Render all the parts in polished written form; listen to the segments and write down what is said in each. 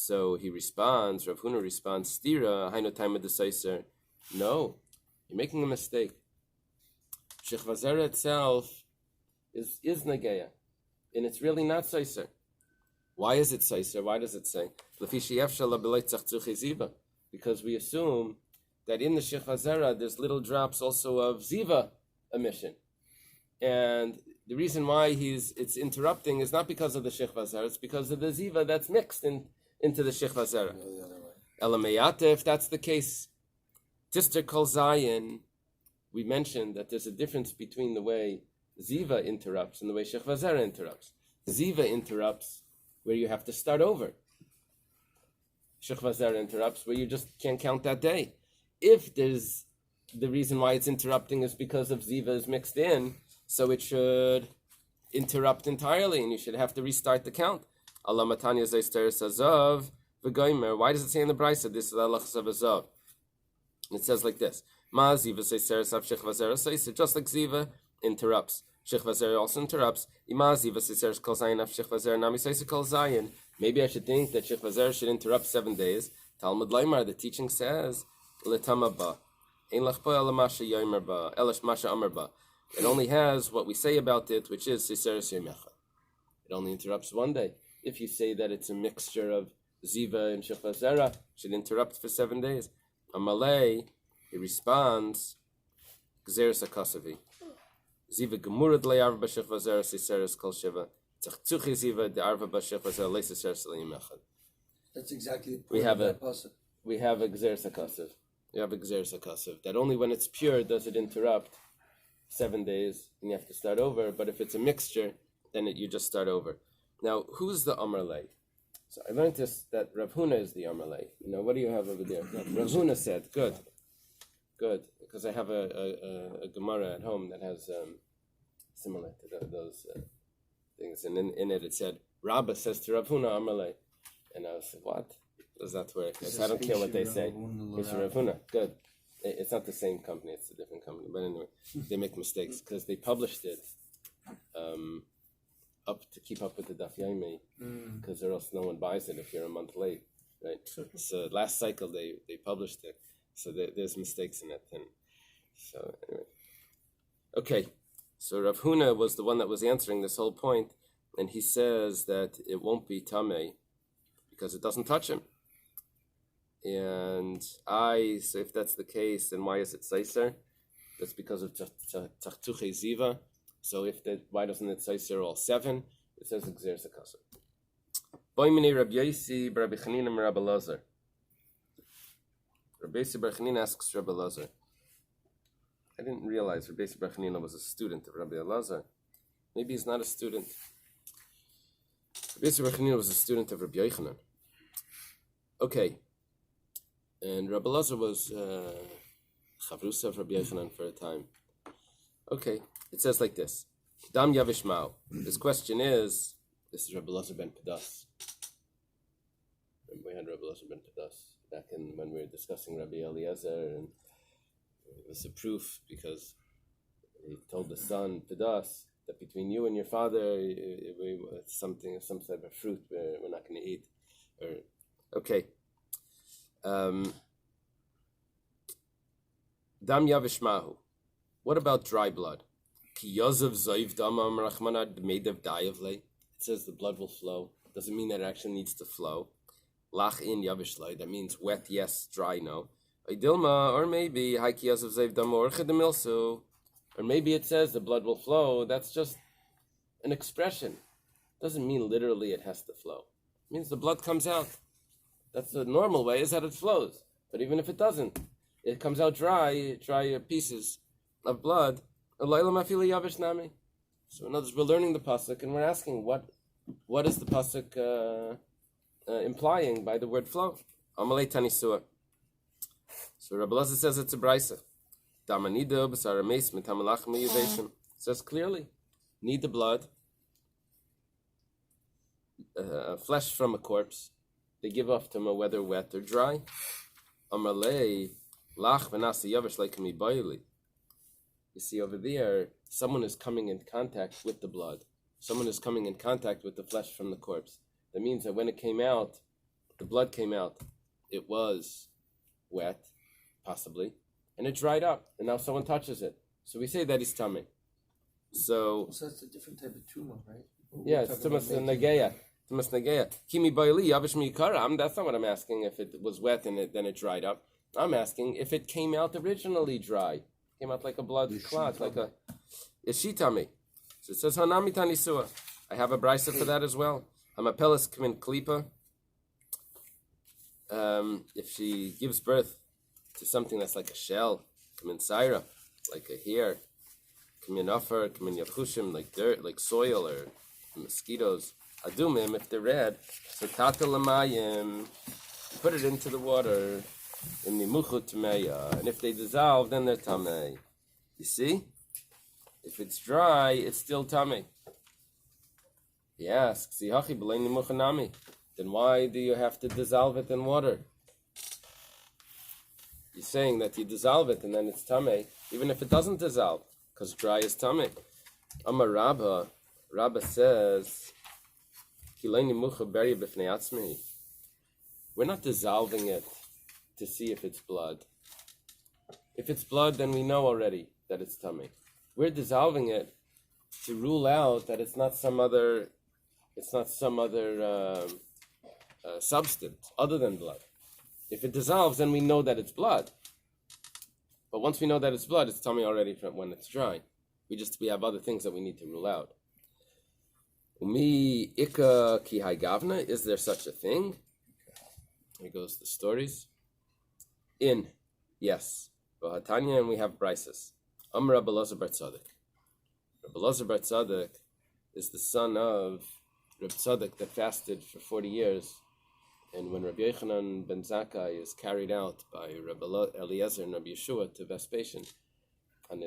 So he responds, Rav Huna responds, Stira, hainu time of the Seiser. No, you're making a mistake. Shechva Zera itself is Nageya, and it's really not Seiser. Why is it Seiser? Why does it say? Because we assume that in the Shechva Zera there's little drops also of Ziva emission. And the reason why it's interrupting is not because of the Shechva Zera, it's because of the Ziva that's mixed into the Shechva Zera. Elameyata, if that's the case, Tister Kol Zayin, we mentioned that there's a difference between the way Ziva interrupts and the way Shechva Zera interrupts. Ziva interrupts where you have to start over. Shechva Zera interrupts where you just can't count that day. If there's the reason why it's interrupting is because of Ziva is mixed in, so it should interrupt entirely and you should have to restart the count. Allah Matanya Zaysteris Azav V'goymer. Why does it say in the Bais this is Allah Chasav Azav? It says like this. Ma Ziva Zaysteris Av Shechva Zera Zayster. Just like Ziva interrupts, Shechva Zera also interrupts. Ima Ziva Zaysteris Kol Zayin Av Shechva Zera Nami Zayster Kol Zayin. Maybe I should think that Shechva Zera should interrupt 7 days. Talmud Laimar, the teaching says, L'tama ba. Ein lachpo ela masha yomer ba. Elash masha amar ba. It only has what we say about it, which is Siseres Yemecha. It only interrupts 1 day. If you say that it's a mixture of Ziva and Shechva Zera, it should interrupt for 7 days. Amalei, he responds, Gzeres HaKasavi. Ziva Gemurad le'arva b'Shechva Zera Siseres Kol Shiva. Tzachtuchi Ziva de'arva b'Shechva Zera le'Siseres Yemecha. That's exactly the point we have of that pasuk. We have a Gzeres HaKasav. We have a Gzeres HaKasav. That only when it's pure does it interrupt 7 days and you have to start over. But if it's a mixture, then you just start over. Now, who's the Amar Lei? So I learned this, that Rav Huna is the Amar Lei. What do you have over there? Rav Huna said, good, because I have a Gemara at home that has similar to those things. And in it said, Rabbi says to Rav Huna Amar Lei. And I said, what? Does that work? I said, I don't care what they say. It's Rav Huna. Good. It's not the same company, it's a different company. But anyway, they make mistakes because they published it up to keep up with the Daf Yomi, because or else no one buys it if you're a month late, right? So last cycle they published it, so there's mistakes in it. And so anyway, okay. So Rav Huna was the one that was answering this whole point, and he says that it won't be tamei because it doesn't touch him. And so if that's the case, then why is it Seiser? That's because of Tachtuche Ziva. So why doesn't it Seiser all 7? It says Gzeres HaKasav. Boimini Rabbi Yosi Rabbi Chanina Rabbi Lazar. Rabbi Yosi Bar Chanina asks Rabbi Lazar. I didn't realize Rabbi Yosi Bar Chanina was a student of Rabbi Lazar. Maybe he's not a student. Rabbi Yosi Bar Chanina was a student of Rabbi Yochanan. Okay. And Rabbi Lazar was Chavrusa of Rabbi Yochanan for a time. Okay, it says like this. Dam Yavishmau. His question is, this is Rabbi Lazar ben Pedas. We had Rabbi Lazar ben Pedas back when we were discussing Rabbi Eliezer, and it was a proof because he told the son, Pedas, that between you and your father, some type of fruit we're not going to eat. Okay. Dam Yavishmahu. What about dry blood? It says the blood will flow. Doesn't mean that it actually needs to flow. Lach in Yavishlai. That means wet, yes, dry, no. Or maybe or maybe it says the blood will flow. That's just an expression. Doesn't mean literally it has to flow. It means the blood comes out. That's the normal way, is that it flows. But even if it doesn't, it comes out dry pieces of blood. So in other words, we're learning the pasuk and we're asking what is the pasuk implying by the word flow? Amalei tanisua. So Rabbi Lazar says it's a brisa. It says clearly, need the blood, flesh from a corpse. They give off to him whether wet or dry. Amalei lach v'nasa yavish like mi boili. You see over there, someone is coming in contact with the blood. Someone is coming in contact with the flesh from the corpse. That means that when it came out, the blood came out, it was wet, possibly, and it dried up, and now someone touches it. So we say that he's tummy. So that's a different type of tumor, right? Yeah, it's tumas nageya. Tumas nageya. Kimi baili yavish miyikaram. That's not what I'm asking. If it was wet and then it dried up, I'm asking if it came out originally dry, came out like a blood clot, like a ishitami. So it says hanami tanisua. I have a brisa for that as well. Hamapelis kamin klipa. If she gives birth to something that's like a shell, kamin saira, like a hair, kamin offer, kamin yachushim, like dirt, like soil or mosquitoes, adumim, if they're red, so tata lamayim, put it into the water, in the muchut tameya, and if they dissolve, then they're tamei. You see? If it's dry, it's still tamei. He asks, Zihachi b'leini muchanami, then why do you have to dissolve it in water? He's saying that you dissolve it and then it's tamei, even if it doesn't dissolve, because dry is tamei. Amar Rabbi says, we're not dissolving it to see if it's blood. If it's blood, then we know already that it's tummy. We're dissolving it to rule out that it's not some other substance other than blood. If it dissolves, then we know that it's blood. But once we know that it's blood, it's tummy already from when it's dry. We have other things that we need to rule out. Umi ika ki gavna, is there such a thing? Here goes the stories. Yes. Vahatanya, and we have brises. Rabbi Elazar bar Tzadok. Rabbi Elazar bar Tzadok is the son of Rabbi Tzadok that fasted for 40 years. And when Rabbi Yochanan ben Zakkai is carried out by Rabbi Eliezer and Rabbi Yeshua to Vespasian in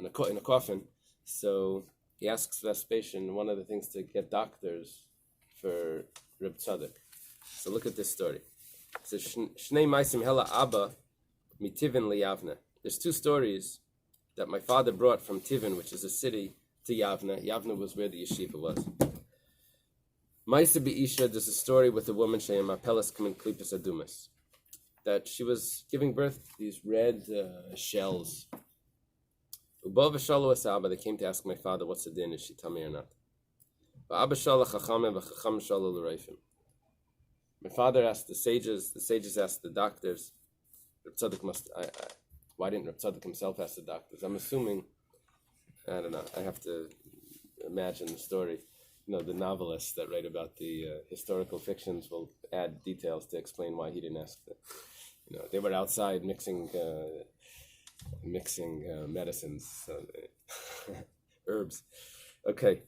a coffin, so he asks Vespasian one of the things to get doctors for Reb Tzadok. So look at this story. It says, Shnei Maisim Hela Abba Mitivin Liyavna. There's two stories that my father brought from Tivin, which is a city, to Yavna. Yavna was where the yeshiva was. Maisa Be'isha, there's a story with a woman, Sheyam Apelas Kamin Klipas Adumas, that she was giving birth to these red shells. They came to ask my father, what's the din, is she tummy or not? My father asked the sages asked the doctors. Why didn't Reb Tzadok himself ask the doctors? I'm assuming, I don't know, I have to imagine the story. The novelists that write about the historical fictions will add details to explain why he didn't ask them. They were outside mixing medicines, herbs. Okay,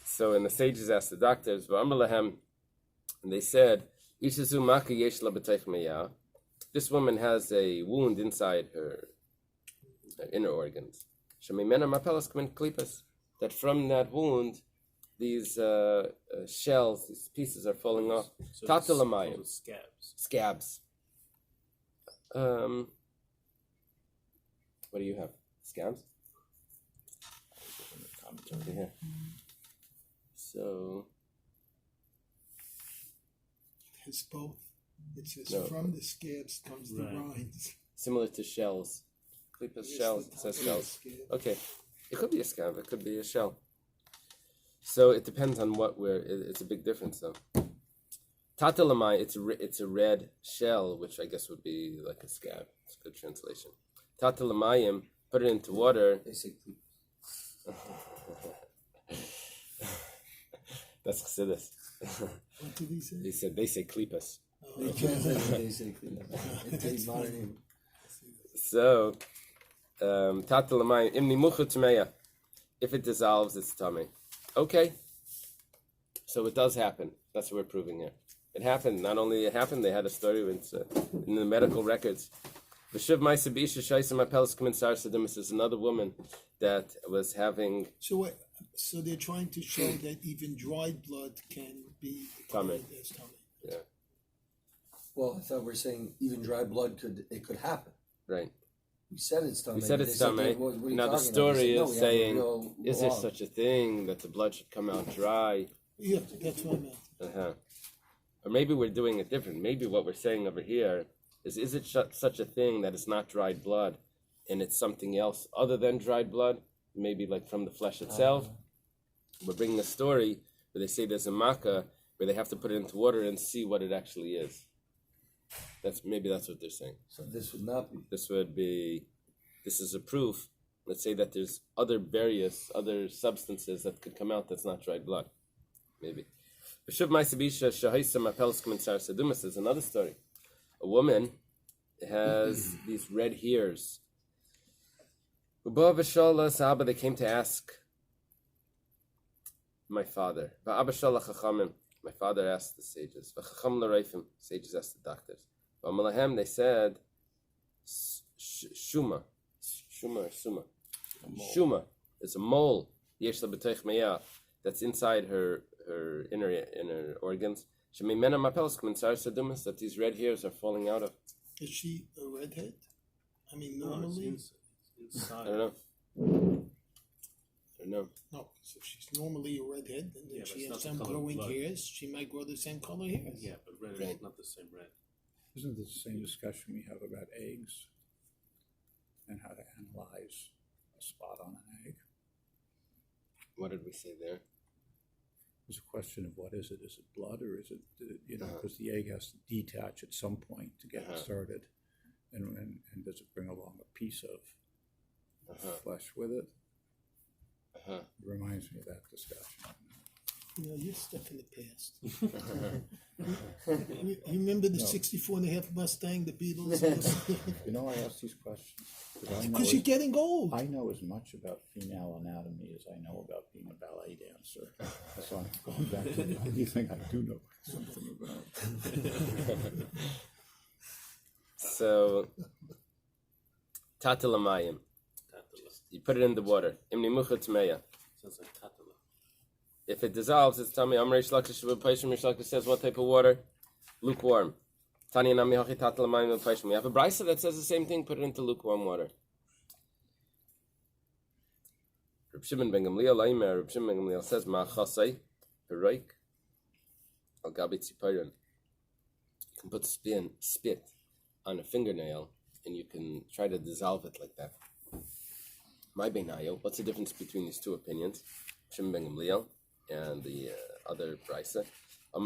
so and the sages asked the doctors, and they said, this woman has a wound inside her inner organs. That from that wound, these shells, these pieces are falling off. Tatalamayim. Scabs. What do you have? Scabs? Over here. So it's both. It says from the scabs comes the rinds. Similar to shells. Klipas shells. It says shells. Okay. It could be a scab. It could be a shell. So it depends on it's a big difference though. Tatalamai, it's a red shell, which I guess would be like a scab. It's a good translation. Tatalamayim, put it into water. They say That's chassidus. What did he say? They say klipas. They translate they say it's modern. So tatalamayim imni muchu tmeya. If it dissolves, it's tummy. Okay. So it does happen. That's what we're proving here. It happened. Not only it happened, they had a story in the medical records. There's another woman that was having. So they're trying to show that even dried blood can be tummy. As tummy. Yeah. Well, I thought we were saying even dry blood could happen. Right. We said it's tummy. We said it's tummy. Now the story is saying, is there such a thing that the blood should come out dry? Yeah, that's what I meant. maybe we're doing it different. Maybe what we're saying over here is it such a thing that it's not dried blood and it's something else other than dried blood, maybe like from the flesh itself? We're bringing a story where they say there's a makkah where they have to put it into water and see what it actually is. That's what they're saying. So this would not be. This is a proof. Let's say that there's other substances that could come out that's not dried blood. Maybe. There's another story. A woman has these red hairs. They came to ask my father. My father asked the sages. Sages asked the doctors. Menachem, they said, Shuma or Suma. Shuma is a mole. That's inside her inner organs. That these red hairs are falling out of. Is she a redhead? I mean, normally. I don't know. No, so if she's normally a redhead, and then she has some growing hairs, she might grow the same color hairs. Yeah, but red is not the same red. Isn't it the same discussion we have about eggs and how to analyze a spot on an egg? What did we say there? It's a question of what is it? Is it blood or is it, because the egg has to detach at some point to get it started. And does it bring along a piece of flesh with it? It reminds me of that discussion. You're stuck in the past. You remember the 64.5 Mustang, the Beatles? I ask these questions because you're getting old. I know as much about female anatomy as I know about being a ballet dancer. So I'm going back to the only thing I do know something about. So, tatalamayim. You put it in the water. Sounds like tatala. If it dissolves, it's tummy. Rish Lakish says what type of water? Lukewarm. We have a Bais that says the same thing. Put it into lukewarm water. Reb Shimon ben Gamliel says ma'achasei heroik al gabi tzipayon. You can put spit on a fingernail and you can try to dissolve it like that. My beinayo. What's the difference between these two opinions? Shimon ben Gamliel and the other brisa. If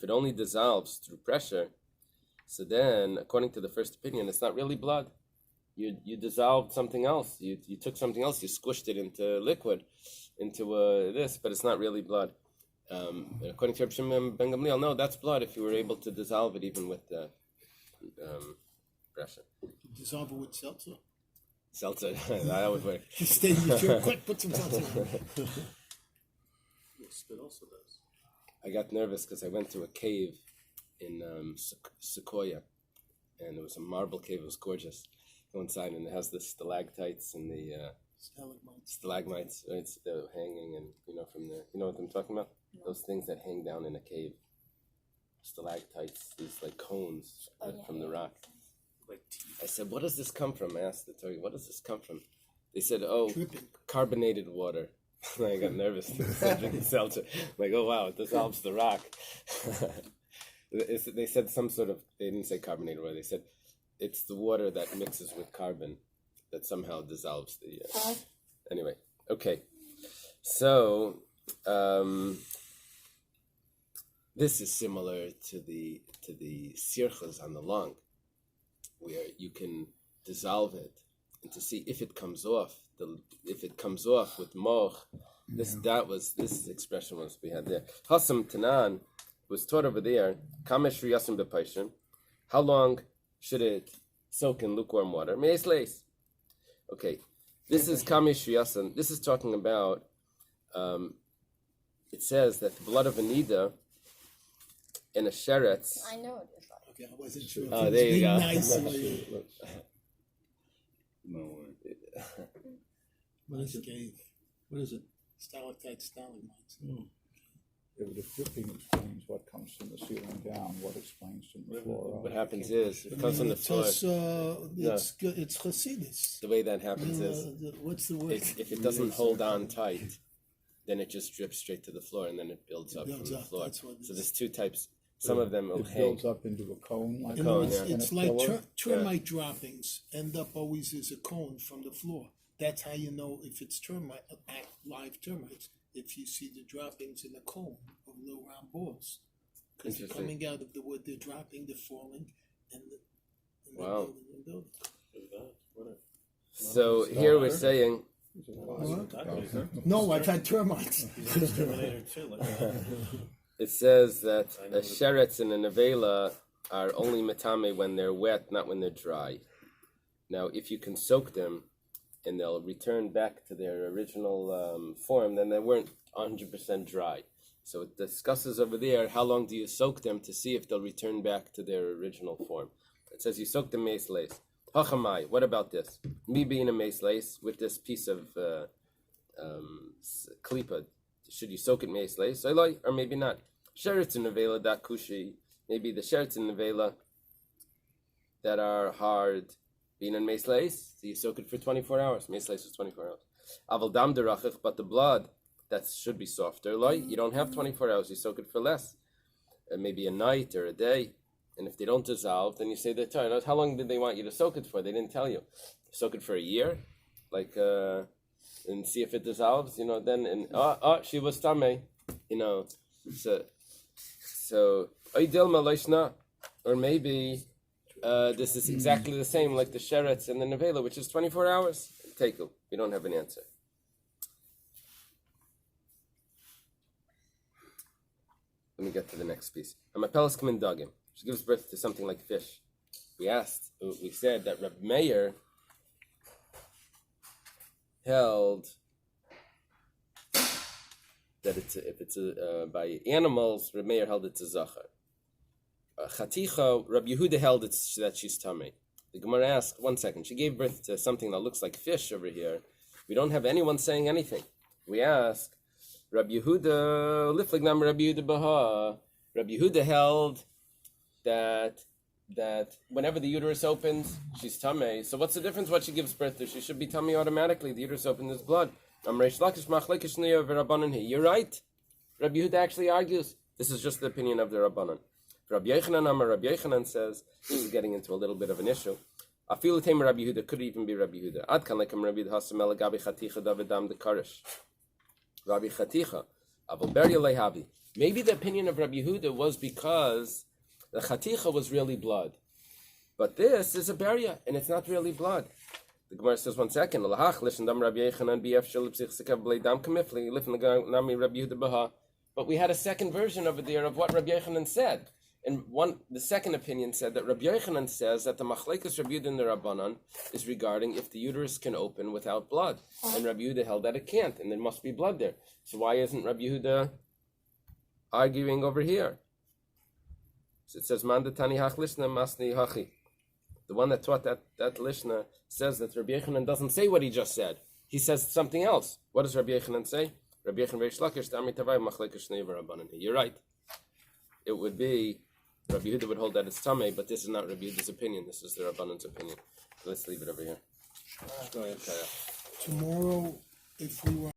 it only dissolves through pressure, so then, according to the first opinion, it's not really blood. You dissolved something else. You took something else. You squished it into liquid, into this, but it's not really blood. According to Shimon ben Gamliel, no, that's blood. If you were able to dissolve it even with pressure. Dissolve it with seltzer. Seltzer, that would work. Just stay in your chair. Quick, put some seltzer. Spit also does. I got nervous because I went to a cave in Sequoia, and it was a marble cave. It was gorgeous. Go inside, and it has the stalactites and the stalagmites, right? They're hanging, and from there. You know what I'm talking about? Yeah. Those things that hang down in a cave. Stalactites, these like cones from the rock. Like teeth. I said, "What does this come from?" I asked the Torah, "What does this come from?" They said, "Oh, dripping. Carbonated water." I got nervous. Drinking seltzer. I'm like, oh wow, it dissolves the rock. They said some sort of. They didn't say carbonated water. They said it's the water that mixes with carbon that somehow dissolves the. Anyway, okay. So this is similar to the sirchas on the lung, where you can dissolve it and to see if it comes off. If it comes off with moch, this expression was we had there. Hasam Tanan was taught over there. Kamesh riyasim bepaishim. How long should it soak in lukewarm water? Meis leis. Okay, this is kamesh riyasim. This is talking about. It says that the blood of a nidda in a sheretz. I know it is. Okay, I wasn't sure. Oh, there you go. Nice. No. What is it, Gabe? What is it? Stalactites, stalagmites. If the dripping explains what comes from the ceiling down, what explains from the floor up? What happens is it comes from the floor. It's Hasidus. The way that happens is what's the word? if it doesn't hold on tight, then it just drips straight to the floor, and then it builds up from the floor. That's what it So is. there's two types. Some of them will It hang. builds up into a cone like You know, cone, it's, yeah. it's And a like pillar? termite droppings end up always as a cone from the floor. That's how you know if it's termite, live termites, if you see the droppings in a cone of little round balls. Because they're Interesting. coming out of the wood, they're dropping, they're falling, and they're Wow. building and building. Look at that. What a- So here we're saying, No, I've had termites. He's an exterminator too. Look at that. it says that I know a sheretz and a nevela are only metame when they're wet, not when they're dry. Now, if you can soak them and they'll return back to their original form, then they weren't 100% dry. So it discusses over there how long do you soak them to see if they'll return back to their original form. It says you soak them mace lace. Hachamai, what about this? Me being a mace lace with this piece of klipa, should you soak it mace lace? Eily, or maybe not. Sheretz and nevela da kushi, maybe the sheretz and nevela that are hard being in mace lace, so you soak it for 24 hours. Mace lace is 24 hours. Aval dam derachich, but the blood that should be softer. Like you don't have 24 hours, you soak it for less, maybe a night or a day. And if they don't dissolve, then you say they're tired. How long did they want you to soak it for? They didn't tell you. Soak it for a year, and see if it dissolves. Then she was tame. So or maybe this is exactly the same like the sheretz and the nevela, which is 24 hours. Take it. We don't have an answer. Let me get to the next piece. Amapelas come in dogim. She gives birth to something like fish. We said that Rabbi Meir held that if it's by animals, Rabbi Meir held it's a zachar. Chaticha, Rabbi Yehuda held that she's tamei. The Gemara asked, 1 second, she gave birth to something that looks like fish over here. We don't have anyone saying anything. We ask, Rabbi Yehuda, liflignam Rabbi Yehuda baha. Rabbi Yehuda held that whenever the uterus opens, she's tamei. So what's the difference what she gives birth to? She should be tamei automatically. The uterus opens, there's blood. You're right. Rabbi Yehuda actually argues. This is just the opinion of the Rabbanan. Rabbi Yochanan says, this is getting into a little bit of an issue. Afilu tema Rabbi Yehuda could even be Rabbi Yehuda. Ad kan lekam Rabbi Hasam elagabi chaticha davidam de karish. Rabbi chaticha, avol beria lehavi. Maybe the opinion of Rabbi Yehuda was because the chaticha was really blood, but this is a beria and it's not really blood. The Gemara says 1 second. But we had a second version over there of what Rabbi Yochanan said. And the second opinion said that Rabbi Yochanan says that the machlekes Rabbi Yehuda and the Rabbanan is regarding if the uterus can open without blood. And Rabbi Yehuda held that it can't, and there must be blood there. So why isn't Rabbi Yehuda arguing over here? So it says, Mandatani hach lishna masni hachi. The one that taught that lishna says that Rabbi Yochanan doesn't say what he just said. He says something else. What does Rabbi Yochanan say? Rabbi Yochanan Reish Lakish, Dami Tavai, Machlekes Shnei v'Rabbanan. You're right. It would be, Rabbi Yehuda would hold that it's Tamei, but this is not Rabbi Yehuda's opinion. This is the Rabbanan's opinion. Let's leave it over here. Tomorrow, if we were